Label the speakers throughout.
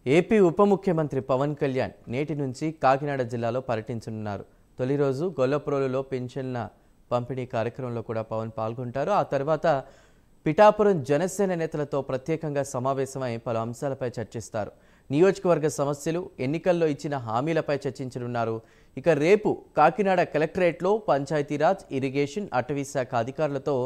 Speaker 1: AP ఉప ముఖ్యమంత్రి పవన్ కళ్యాణ్ నేటి నుంచి కాకినాడ జిల్లాలో పర్యటించనున్నారు. తొలి రోజు గొల్లప్రోలులో పెన్షన్ల పంపిణీ కార్యక్రమంలో కూడా పవన్ పాల్గొంటారు. ఆ తర్వాత పిఠాపురం జనసేన నేతలతో ప్రత్యేకంగా సమావేశమై పలు అంశాలపై చర్చిస్తారు. నియోజకవర్గ సమస్యలు, ఎన్నికల్లో ఇచ్చిన హామీలపై చర్చించనున్నారు. ఇక రేపు కాకినాడ కలెక్టరేట్లో పంచాయతీరాజ్, ఇరిగేషన్, అటవీ శాఖ అధికారులతో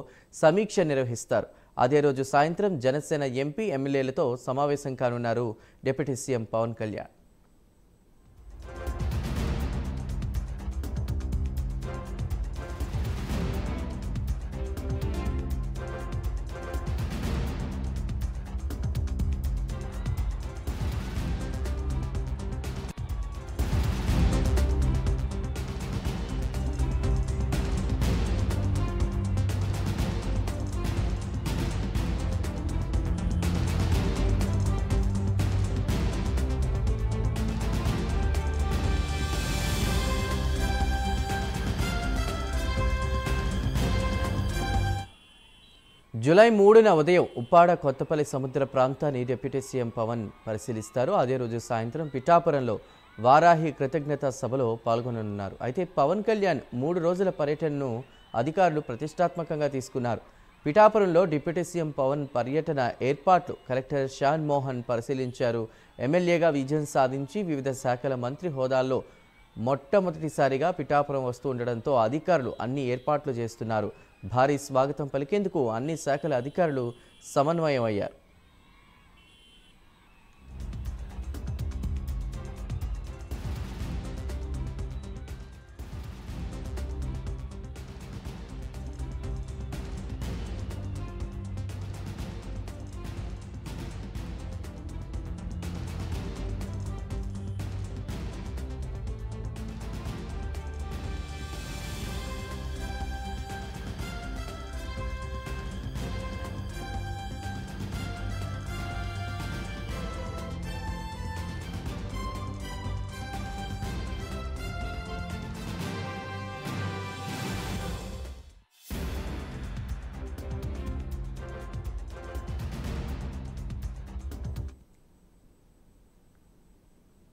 Speaker 1: సమీక్ష నిర్వహిస్తారు. అదే రోజు సాయంత్రం జనసేన ఎంపీ, ఎమ్మెల్యేలతో సమావేశం కానున్నారు deputy CM Pawan Kalyan. July 3న ఉదయం ఉప్పాడ కొత్తపల్లి సముద్ర ప్రాంతాన్ని డిప్యూటీ సీఎం పవన్ పరిశీలిస్తారు. అదే రోజు సాయంత్రం పిఠాపురంలో వారాహి కృతజ్ఞతా సభలో పాల్గొననున్నారు. అయితే పవన్ కళ్యాణ్ 3 రోజుల పర్యటనను అధికారులు ప్రతిష్టాత్మకంగా తీసుకున్నారు. పిఠాపురంలో డిప్యూటీ సీఎం పవన్ పర్యటన ఏర్పాట్లు కలెక్టర్ షాన్ మోహన్ పరిశీలించారు. ఎమ్మెల్యేగా విజయం సాధించి వివిధ శాఖల మంత్రి హోదాల్లో మొట్టమొదటిసారిగా పిఠాపురం వస్తూ ఉండడంతో అధికారులు అన్ని ఏర్పాట్లు చేస్తున్నారు. భారీ స్వాగతం పలికేందుకు అన్ని శాఖల అధికారులు సమన్వయం అయ్యారు.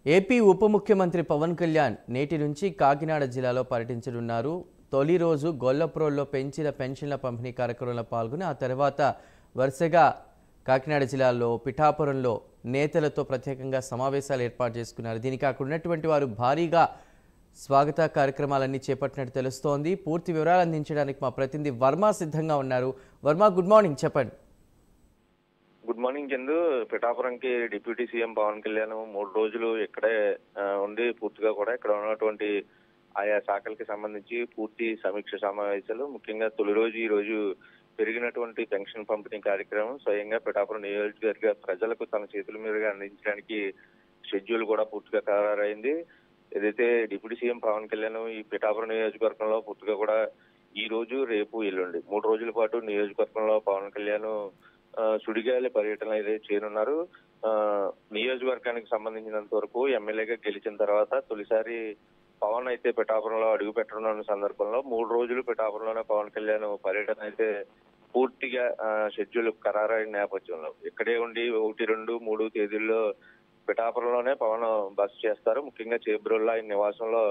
Speaker 1: ఏపీ ఉప ముఖ్యమంత్రి పవన్ కళ్యాణ్ నేటి నుంచి కాకినాడ జిల్లాలో పర్యటించనున్నారు. తొలి రోజు గొల్లప్రోల్లో పెంచిన పెన్షన్ల పంపిణీ కార్యక్రమంలో పాల్గొని ఆ తర్వాత వరుసగా కాకినాడ జిల్లాలో పిఠాపురంలో నేతలతో ప్రత్యేకంగా సమావేశాలు ఏర్పాటు చేసుకున్నారు. దీనికి అక్కడ ఉన్నటువంటి వారు భారీగా స్వాగత కార్యక్రమాలన్నీ చేపట్టినట్టు తెలుస్తోంది. పూర్తి వివరాలు అందించడానికి మా ప్రతినిధి వర్మ సిద్ధంగా ఉన్నారు. వర్మ, గుడ్ మార్నింగ్, చెప్పండి.
Speaker 2: Good morning Chandu. పిఠాపురంకి డిప్యూటీ సీఎం పవన్ కళ్యాణ్ 3 రోజులు ఇక్కడే ఉండి పూర్తిగా కూడా ఇక్కడ ఉన్నటువంటి ఆయా శాఖలకి సంబంధించి పూర్తి సమీక్ష సమావేశాలు, ముఖ్యంగా తొలి రోజు ఈ రోజు పెరిగినటువంటి పెన్షన్ పంపిణీ కార్యక్రమం స్వయంగా పిఠాపురం నియోజకవర్గ ప్రజలకు తన చేతుల మీదుగా అందించడానికి షెడ్యూల్ కూడా పూర్తిగా ఖరారైంది. ఏదైతే డిప్యూటీ సీఎం పవన్ కళ్యాణ్ ఈ పిఠాపురం నియోజకవర్గంలో పూర్తిగా కూడా ఈ రోజు, రేపు, ఎల్లుండి 3 రోజుల పాటు నియోజకవర్గంలో పవన్ కళ్యాణ్ సుడిగాలి పర్యటన అయితే చేయనున్నారు. నియోజకవర్గానికి సంబంధించినంత వరకు ఎమ్మెల్యేగా గెలిచిన తర్వాత తొలిసారి పవన్ అయితే పిఠాపురంలో అడుగు పెట్టనున్న సందర్భంలో 3 రోజులు పిఠాపురంలోనే పవన్ కళ్యాణ్ పర్యటన అయితే పూర్తిగా షెడ్యూల్ ఖరారైన నేపథ్యంలో ఇక్కడే ఉండి 1, 2, 3 తేదీల్లో పిఠాపురంలోనే పవన్ బస చేస్తారు. ముఖ్యంగా చేబ్రోల్లో ఆయన నివాసంలో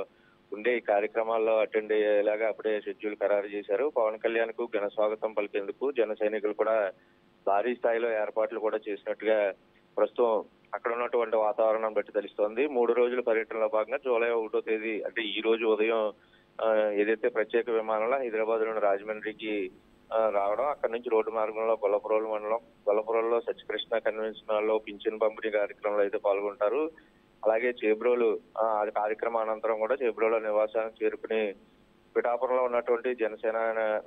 Speaker 2: ఉండే ఈ కార్యక్రమాల్లో అటెండ్ అయ్యేలాగా అప్పుడే షెడ్యూల్ ఖరారు చేశారు. పవన్ కళ్యాణ్ కు ఘన స్వాగతం పలికేందుకు జన సైనికులు కూడా భారీ స్థాయిలో ఏర్పాట్లు కూడా చేసినట్టుగా ప్రస్తుతం అక్కడ ఉన్నటువంటి వాతావరణం బట్టి తెలుస్తోంది. 3 రోజుల పర్యటనలో భాగంగా జూలై 1వ తేదీ అంటే ఈ రోజు ఉదయం ఏదైతే ప్రత్యేక విమానంలో హైదరాబాద్ లోని రాజమండ్రికి రావడం, అక్కడి నుంచి రోడ్డు మార్గంలో గొల్లప్రోలు మండలం గొల్లప్రోలులో సత్యకృష్ణ కన్వెన్షన్ హాల్లో పింఛన్ పంపిణీ కార్యక్రమంలో అయితే పాల్గొంటారు. అలాగే చేబ్రోలు కార్యక్రమం అనంతరం కూడా చేబ్రోలు నివాసానికి చేరుకుని పిఠాపురంలో ఉన్నటువంటి జనసేన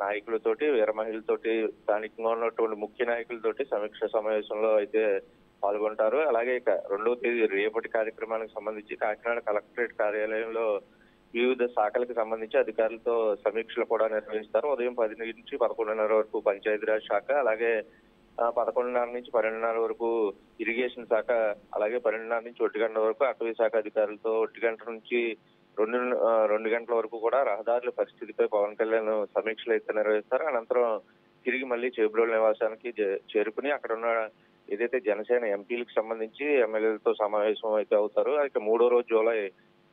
Speaker 2: నాయకులతోటి, వీర మహిళలతోటి, స్థానికంగా ఉన్నటువంటి ముఖ్య నాయకులతోటి సమీక్ష సమావేశంలో అయితే పాల్గొంటారు. అలాగే ఇక 2వ తేదీ రేపటి కార్యక్రమానికి సంబంధించి కాకినాడ కలెక్టరేట్ కార్యాలయంలో వివిధ శాఖలకు సంబంధించి అధికారులతో సమీక్షలు కూడా నిర్వహిస్తారు. ఉదయం 10 నుంచి 11:30 వరకు పంచాయతీరాజ్ శాఖ, అలాగే 11:30 నుంచి 12:30 వరకు ఇరిగేషన్ శాఖ, అలాగే 12:30 నుంచి 1 గంట వరకు అటవీ శాఖ అధికారులతో, 1 గంట నుంచి 2 గంటల వరకు కూడా రహదారుల పరిస్థితిపై పవన్ కళ్యాణ్ సమీక్షలు అయితే నిర్వహిస్తారు. అనంతరం తిరిగి మళ్ళీ చేబ్రోలు నివాసానికి చేరుకుని అక్కడ ఉన్న ఏదైతే జనసేన ఎంపీలకు సంబంధించి ఎమ్మెల్యేలతో సమావేశం అయితే అవుతారు. అయితే 3వ రోజు జూలై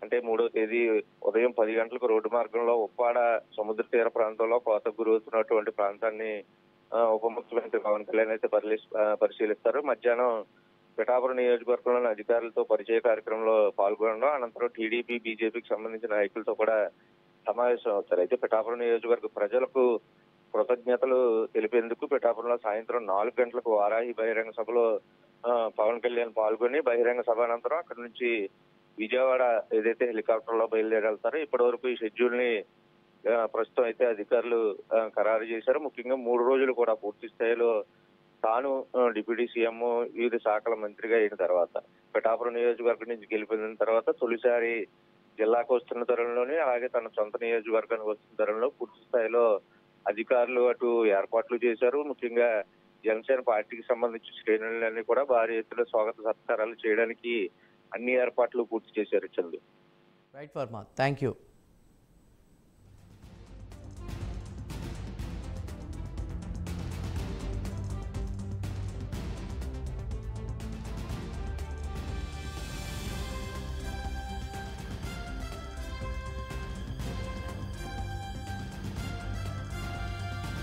Speaker 2: అంటే 3వ తేదీ ఉదయం 10 గంటలకు రోడ్డు మార్గంలో ఉప్పాడ సముద్ర తీర ప్రాంతంలో కోతకు గురవుతున్నటువంటి ప్రాంతాన్ని ఉప ముఖ్యమంత్రి పవన్ కళ్యాణ్ అయితే పరిశీలిస్తారు. మధ్యాహ్నం పిఠాపురం నియోజకవర్గంలోని అధికారులతో పరిచయ కార్యక్రమంలో పాల్గొనడం, అనంతరం టీడీపీ, బీజేపీకి సంబంధించిన నాయకులతో కూడా సమావేశం అవుతారు. అయితే పిఠాపురం నియోజకవర్గ ప్రజలకు కృతజ్ఞతలు తెలిపేందుకు పిఠాపురంలో సాయంత్రం 4 గంటలకు వారాహి బహిరంగ సభలో పవన్ కళ్యాణ్ పాల్గొని బహిరంగ సభ అనంతరం అక్కడి నుంచి విజయవాడ ఏదైతే హెలికాప్టర్ లో బయలుదేరి వెళ్తారో ఇప్పటి వరకు ఈ షెడ్యూల్ ని ప్రస్తుతం అయితే అధికారులు ఖరారు చేశారు. ముఖ్యంగా 3 రోజులు కూడా పూర్తి స్థాయిలో తాను డిప్యూటీ సీఎం వివిధ శాఖల మంత్రిగా అయిన తర్వాత పిఠాపురం నియోజకవర్గం నుంచి గెలిపిన తర్వాత తొలిసారి జిల్లాకు వస్తున్న తరుణంలోనే అలాగే తన సొంత నియోజకవర్గానికి వస్తున్న తరుణంలో పూర్తి స్థాయిలో అధికారులు అటు ఏర్పాట్లు చేశారు. ముఖ్యంగా జనసేన పార్టీకి సంబంధించిన శ్రేణులన్నీ కూడా భారీ ఎత్తున స్వాగత సత్కారాలు చేయడానికి అన్ని ఏర్పాట్లు పూర్తి చేశారు. Chandu.
Speaker 1: Right Varma, thank you.